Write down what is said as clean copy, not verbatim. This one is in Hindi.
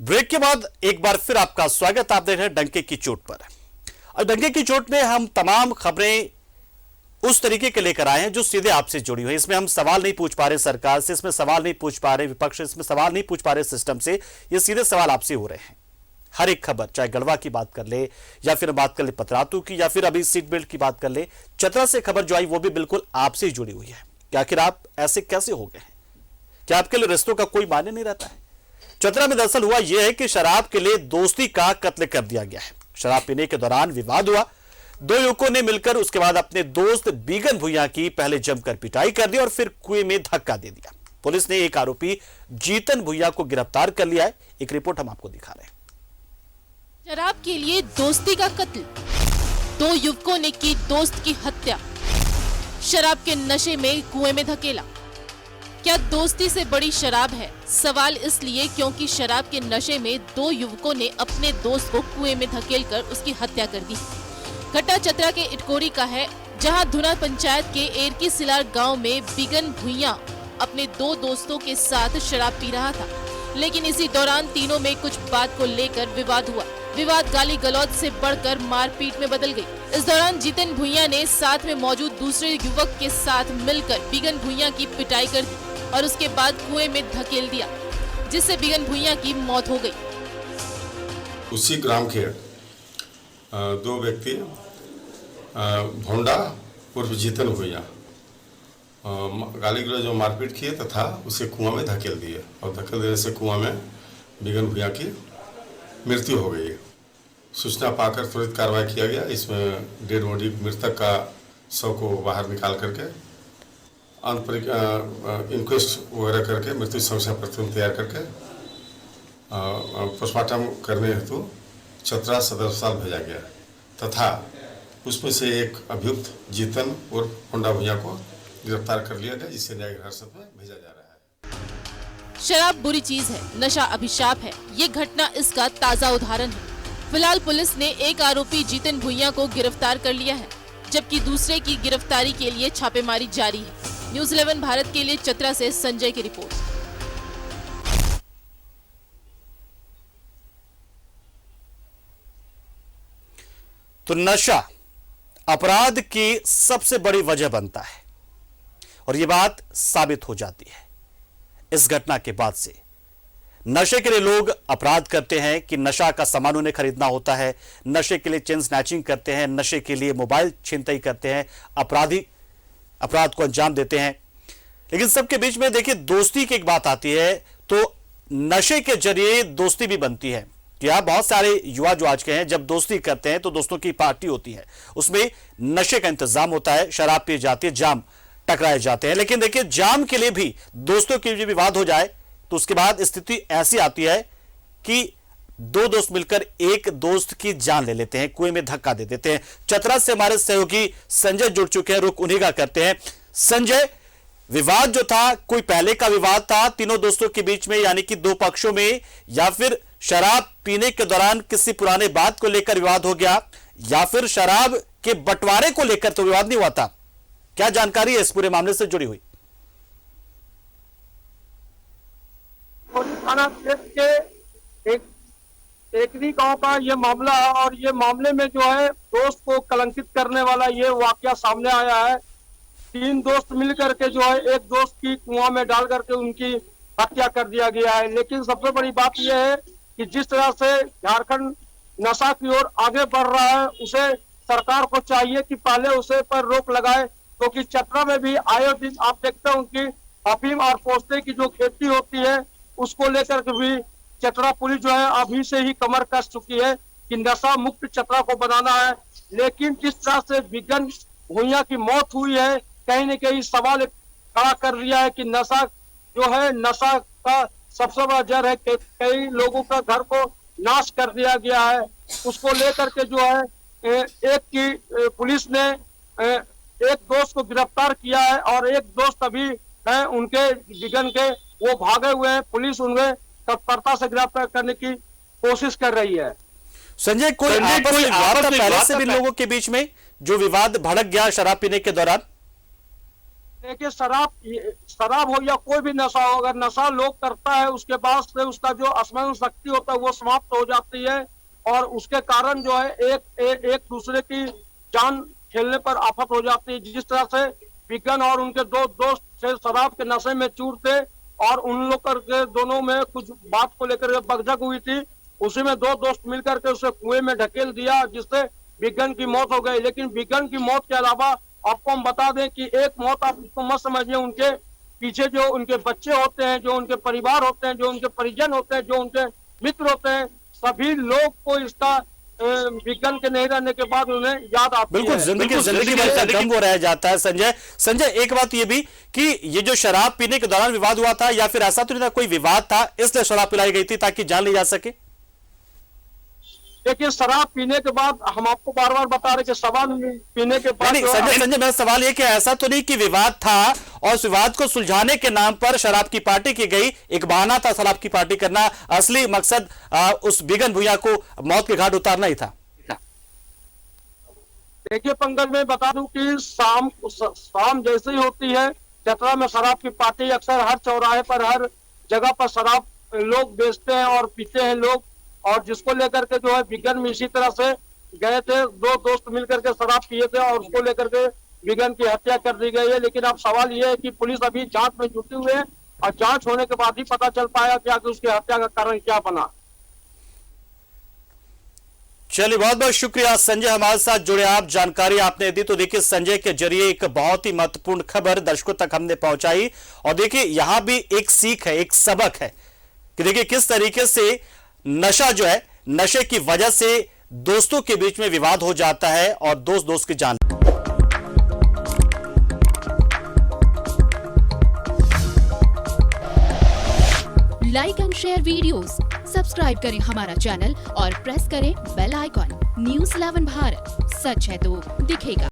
ब्रेक के बाद एक बार फिर आपका स्वागत। आप देख रहे हैं डंके की चोट पर। और डंके की चोट में हम तमाम खबरें उस तरीके के लेकर आए हैं जो सीधे आपसे जुड़ी हुई। इसमें हम सवाल नहीं पूछ पा रहे सरकार से, इसमें सवाल नहीं पूछ पा रहे विपक्ष से, इसमें सवाल नहीं पूछ पा रहे सिस्टम से। ये सीधे सवाल आपसे हो रहे हैं। हर एक खबर, चाहे गढ़वा की बात कर ले या फिर बात कर ले पतरातू की या फिर अभी सीट बेल्ट की बात कर ले, चतरा से खबर जो आई वो भी बिल्कुल आपसे ही जुड़ी हुई है कि आखिर आप ऐसे कैसे हो गए हैं? क्या आपके लिए रिश्तों का कोई मायने नहीं रहता है? चतरा में दरअसल हुआ यह है कि शराब के लिए दोस्ती का कत्ल कर दिया गया है। शराब पीने के दौरान विवाद हुआ। दो युवकों ने मिलकर उसके बाद अपने दोस्त बिगन भुइयां की पहले जमकर पिटाई कर दी और फिर कुएं में धक्का दे दिया। पुलिस ने एक आरोपी जीतन भुइयां को गिरफ्तार कर लिया है। एक रिपोर्ट हम आपको दिखा रहे हैं। शराब के लिए दोस्ती का कत्ल, दो युवकों ने की दोस्त की हत्या, शराब के नशे में कुएं में धकेला। क्या दोस्ती से बड़ी शराब है? सवाल इसलिए क्योंकि शराब के नशे में दो युवकों ने अपने दोस्त को कुएं में धकेलकर उसकी हत्या कर दी। घटना चतरा के इटकोरी का है, जहां धुना पंचायत के एरकी सिलार गांव में बिगन भुइयां अपने दो दोस्तों के साथ शराब पी रहा था। लेकिन इसी दौरान तीनों में कुछ बात को लेकर विवाद हुआ। विवाद गाली गलौज से बढ़कर मारपीट में बदल गई। इस दौरान जीतन भुइयां ने साथ में मौजूद दूसरे युवक के साथ मिलकर बिगन भुइयां की पिटाई कर दी और उसके बाद कुएं में धकेल दिया, जिससे बिगन भुइयां की मौत हो गई। उसी ग्राम के दो व्यक्ति भोंडा उर्फ जीतन भुइयां गाली गलौज जो मारपीट किए तथा उसे कुआं में धकेल दिए और धकेल देने से कुआं में बिगन भुइयां की मृत्यु हो गई। सूचना पाकर त्वरित कार्रवाई किया गया। इसमें डेड बॉडी मृतक का शव को बाहर निकाल करके इंक्वेस्ट वगैरह करके मृत्यु संशय प्रतिवेदन तैयार करके पोस्टमार्टम करने हेतु चतरा सदर अस्पताल भेजा गया तथा उसमें से एक अभियुक्त जीतन और होंडा भुइयां को गिरफ्तार कर लिया गया, जिसे न्यायिक हिरासत में भेजा जा रहा है। शराब बुरी चीज है, नशा अभिशाप है। ये घटना इसका ताजा उदाहरण है। फिलहाल पुलिस ने एक आरोपी जीतन भुइयां को गिरफ्तार कर लिया है, जबकि दूसरे की गिरफ्तारी के लिए छापेमारी जारी है। न्यूज़ 11 भारत के लिए चतरा से संजय की रिपोर्ट। तो नशा अपराध की सबसे बड़ी वजह बनता है और यह बात साबित हो जाती है इस घटना के बाद से। नशे के लिए लोग अपराध करते हैं कि नशा का सामान उन्हें खरीदना होता है, नशे के लिए चेन स्नैचिंग करते हैं, नशे के लिए मोबाइल छीनताई करते हैं, अपराध को अंजाम देते हैं। लेकिन सबके बीच में देखिए दोस्ती की एक बात आती है, तो नशे के जरिए दोस्ती भी बनती है। क्या बहुत सारे युवा जो आज के हैं जब दोस्ती करते हैं तो दोस्तों की पार्टी होती है, उसमें नशे का इंतजाम होता है, शराब पी जाती है, जाम टकराए जाते हैं। लेकिन देखिए जाम के लिए भी दोस्तों के लिए विवाद हो जाए तो उसके बाद स्थिति ऐसी आती है कि दो दोस्त मिलकर एक दोस्त की जान ले लेते हैं, कुएं में धक्का दे देते हैं। चतरा से हमारे सहयोगी संजय जुड़ चुके हैं, रुक उन्हीं का करते हैं। संजय, विवाद जो था कोई पहले का विवाद था तीनों दोस्तों के बीच में, यानी कि दो पक्षों में, या फिर शराब पीने के दौरान किसी पुराने बात को लेकर विवाद हो गया, या फिर शराब के बंटवारे को लेकर तो विवाद नहीं हुआ था? क्या जानकारी है इस पूरे मामले से जुड़ी हुई? थाना क्षेत्र के एकरी गांव का ये मामला है और ये मामले में जो है दोस्त को कलंकित करने वाला ये वाकया सामने आया है। तीन दोस्त मिल करके जो है एक दोस्त की कुआं में डाल करके उनकी हत्या कर दिया गया है। लेकिन सबसे बड़ी बात यह है कि जिस तरह से झारखंड नशा की ओर आगे बढ़ रहा है, उसे सरकार को चाहिए कि पहले उसे पर रोक लगाए, क्योंकि चतरा में भी आए दिन आप देखते हैं उनकी अफीम और पोस्ते की जो खेती होती है उसको लेकर के भी चतरा पुलिस जो है अभी से ही कमर कस चुकी है कि नशा मुक्त चतरा को बनाना है। लेकिन जिस तरह से बिगन भुइयां की मौत हुई है, कहीं न कहीं सवाल खड़ा कर दिया है कि नशा जो है, नशा का सबसे बड़ा जड़ है कि कई लोगों का घर को नाश कर दिया गया है। उसको लेकर के जो है एक की पुलिस ने एक दोस्त को गिरफ्तार किया है और एक दोस्त अभी है उनके बिगन के वो भागे हुए हैं। पुलिस उन्हें तत्परता से गिरफ्तार करने की कोशिश कर रही है। संजय, कोई आपस में विवाद था पहले से भी लोगों के बीच में, जो विवाद भड़क गया शराब पीने के दौरान? देखिए, शराब हो या कोई भी नशा हो, अगर नशा लोग करता है उसके बाद से उसका जो स्मरण शक्ति होता है वो समाप्त हो जाती है, और उसके कारण जो है एक दूसरे की जान खेलने पर आफत हो जाती है। जिस तरह से विगन और उनके दो दोस्त से शराब के नशे में चूर थे और उन लोग करके दोनों में कुछ बात को लेकर बकझक हुई थी, उसी में दो दोस्त मिलकर के उसे कुएं में ढकेल दिया, जिससे विगन की मौत हो गई। लेकिन विगन की मौत के अलावा आपको हम बता दें कि एक मौत आप इसको मत समझिए, उनके पीछे जो उनके बच्चे होते हैं, जो उनके परिवार होते हैं, जो उनके परिजन होते हैं, जो उनके मित्र होते हैं, सभी लोग को इसका विगन के नहीं रहने के बाद उन्हें याद आती बिल्कुल है। जिंदगी भर का गम वो रह जाता है। संजय एक बात ये भी कि ये जो शराब पीने के दौरान विवाद हुआ था, या फिर ऐसा तो नहीं था कोई विवाद था इसलिए शराब पिलाई गई थी ताकि जान ली जा सके? देखिए, शराब पीने के बाद हम आपको बार बार बता रहे कि शराब पीने के बाद संजय मेरा सवाल ये कि ऐसा तो नहीं कि विवाद था और उस विवाद को सुलझाने के नाम पर शराब की पार्टी की गई, एक बहाना था शराब की पार्टी करना, असली मकसद उस बिगन भुइयां को मौत के घाट उतारना ही था? देखिए पंकज, मैं बता दूं कि शाम जैसे ही होती है चतरा में शराब की पार्टी अक्सर हर चौराहे पर, हर जगह पर शराब लोग बेचते हैं और पीते हैं लोग, और जिसको लेकर के जो है विगन में इसी तरह से गए थे, दो दोस्त मिलकर के शराब पिए थे और उसको लेकर के विगन की हत्या कर दी गई है। लेकिन अब सवाल यह है कि पुलिस अभी जांच में जुटी हुई है और जांच होने के बाद ही पता चल पाया कि आखिर उसकी हत्या का कारण क्या बना। चलिए, बहुत बहुत शुक्रिया संजय, हमारे साथ जुड़े आप, जानकारी आपने दी। तो देखिए, संजय के जरिए एक बहुत ही महत्वपूर्ण खबर दर्शकों तक हमने पहुंचाई, और देखिए यहां भी एक सीख है, एक सबक है कि देखिए किस तरीके से नशा जो है, नशे की वजह से दोस्तों के बीच में विवाद हो जाता है और दोस्त की जान। Like and share videos, subscribe करें हमारा चैनल और प्रेस करें बेल आइकॉन। न्यूज़ 11 भारत, सच है तो दिखेगा।